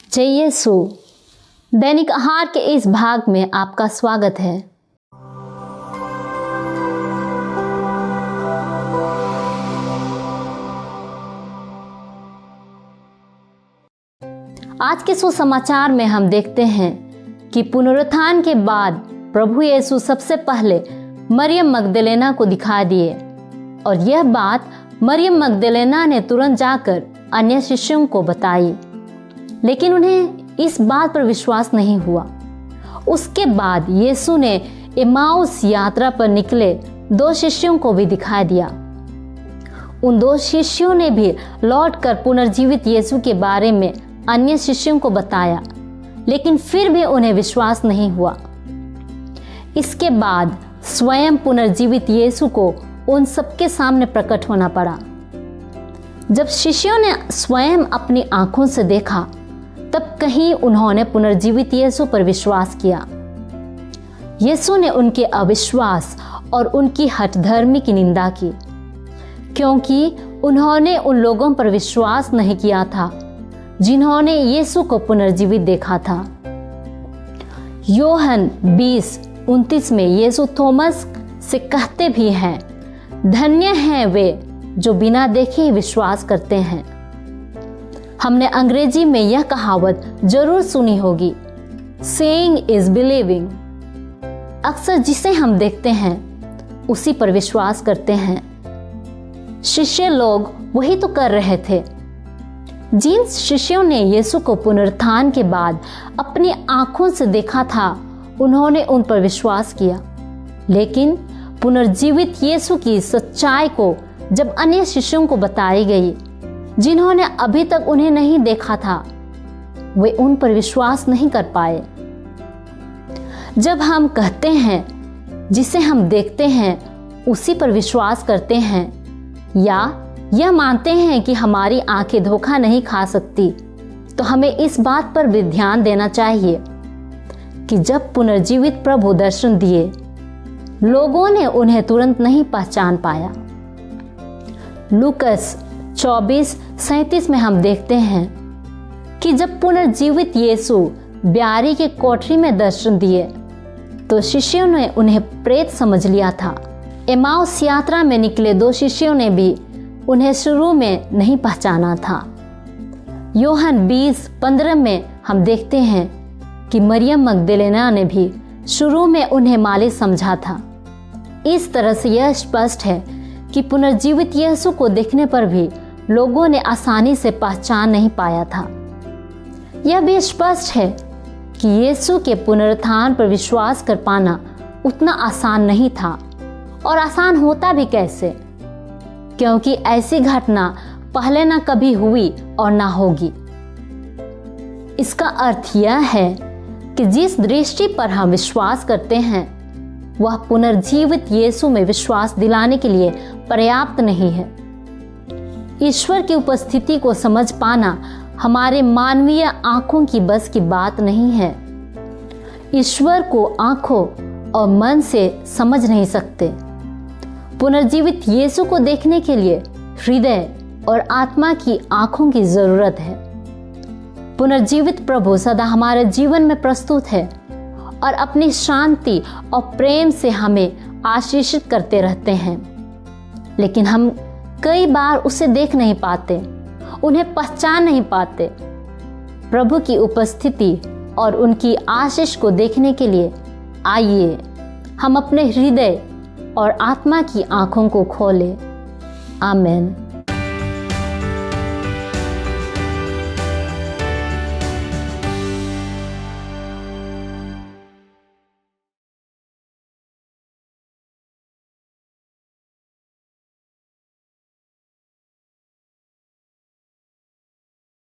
जय यीशु। दैनिक आहार के इस भाग में आपका स्वागत है। आज के सुसमाचार में हम देखते हैं कि पुनरुत्थान के बाद प्रभु यीशु सबसे पहले मरियम मगदलेना को दिखा दिए और यह बात मरियम मगदलेना ने तुरंत जाकर अन्य शिष्यों को बताई, लेकिन उन्हें इस बात पर विश्वास नहीं हुआ। उसके बाद यीशु ने एमाउस यात्रा पर निकले 2 शिष्यों को भी दिखा दिया। उन 2 शिष्यों ने भी लौटकर पुनर्जीवित यीशु के बारे में अन्य शिष्यों को बताया, लेकिन फिर भी उन्हें विश्वास नहीं हुआ। इसके बाद स्वयं पुनर्जीवित यीशु को उन सबके सामने प्रकट होना पड़ा। जब शिष्यों ने स्वयं अपनी आंखों से देखा, तब कहीं उन्होंने पुनर्जीवित यीशु पर विश्वास किया। यीशु ने उनके अविश्वास और उनकी हठधर्मी की निंदा की, क्योंकि उन्होंने उन लोगों पर विश्वास नहीं किया था जिन्होंने यीशु को पुनर्जीवित देखा था। यूहन्ना 20:29 में यीशु थॉमस से कहते भी हैं, धन्य हैं वे जो बिना देखे ही विश्वास करते हैं। हमने अंग्रेजी में यह कहावत जरूर सुनी होगी, सेइंग इज बिलीविंग। अक्सर जिसे हम देखते हैं उसी पर विश्वास करते हैं। शिष्य लोग वही तो कर रहे थे। जिन शिष्यों ने यीशु को पुनरुत्थान के बाद अपनी आंखों से देखा था, उन्होंने उन पर विश्वास किया, लेकिन पुनर्जीवित यीशु की सच्चाई को जब अन्य शिष्यों को बताई गई, जिन्होंने अभी तक उन्हें नहीं देखा था, वे उन पर विश्वास नहीं कर पाए। जब हम कहते हैं जिसे हम देखते हैं उसी पर विश्वास करते हैं, या यह मानते हैं कि हमारी आंखें धोखा नहीं खा सकती, तो हमें इस बात पर भी ध्यान देना चाहिए कि जब पुनर्जीवित प्रभु दर्शन दिए, लोगों ने उन्हें तुरंत नहीं पहचान पाया। लूकस 24:37 में हम देखते हैं कि जब पुनर्जीवित यीशु ब्यारी के कोठरी में दर्शन दिए, तो शिष्यों ने उन्हें प्रेत समझ लिया था। एमाउस यात्रा में निकले 2 शिष्यों ने भी उन्हें शुरू में नहीं पहचाना था। यूहन्ना 20:15 में हम देखते हैं कि मरियम मगदलेना ने भी शुरू में उन्हें माली समझा था। इस तरह से यह स्पष्ट है कि पुनर्जीवित यीशु को देखने पर भी लोगों ने आसानी से पहचान नहीं पाया था। यह भी स्पष्ट है कि यीशु के पुनरुत्थान पर विश्वास कर पाना उतना आसान नहीं था, और आसान होता भी कैसे, क्योंकि ऐसी घटना पहले ना कभी हुई और ना होगी। इसका अर्थ यह है कि जिस दृष्टि पर हम विश्वास करते हैं, वह पुनर्जीवित यीशु में विश्वास दिलाने के लिए पर्याप्त नहीं है। ईश्वर की उपस्थिति को समझ पाना हमारे मानवीय आंखों की बस की बात नहीं है। ईश्वर को आंखों और मन से समझ नहीं सकते। पुनर्जीवित यीशु को देखने के लिए हृदय और आत्मा की आंखों की जरूरत है। पुनर्जीवित प्रभु सदा हमारे जीवन में प्रस्तुत है और अपनी शांति और प्रेम से हमें आशीषित करते रहते हैं, लेकिन हम कई बार उसे देख नहीं पाते, उन्हें पहचान नहीं पाते। प्रभु की उपस्थिति और उनकी आशीष को देखने के लिए आइए हम अपने हृदय और आत्मा की आंखों को खोलें। आमीन।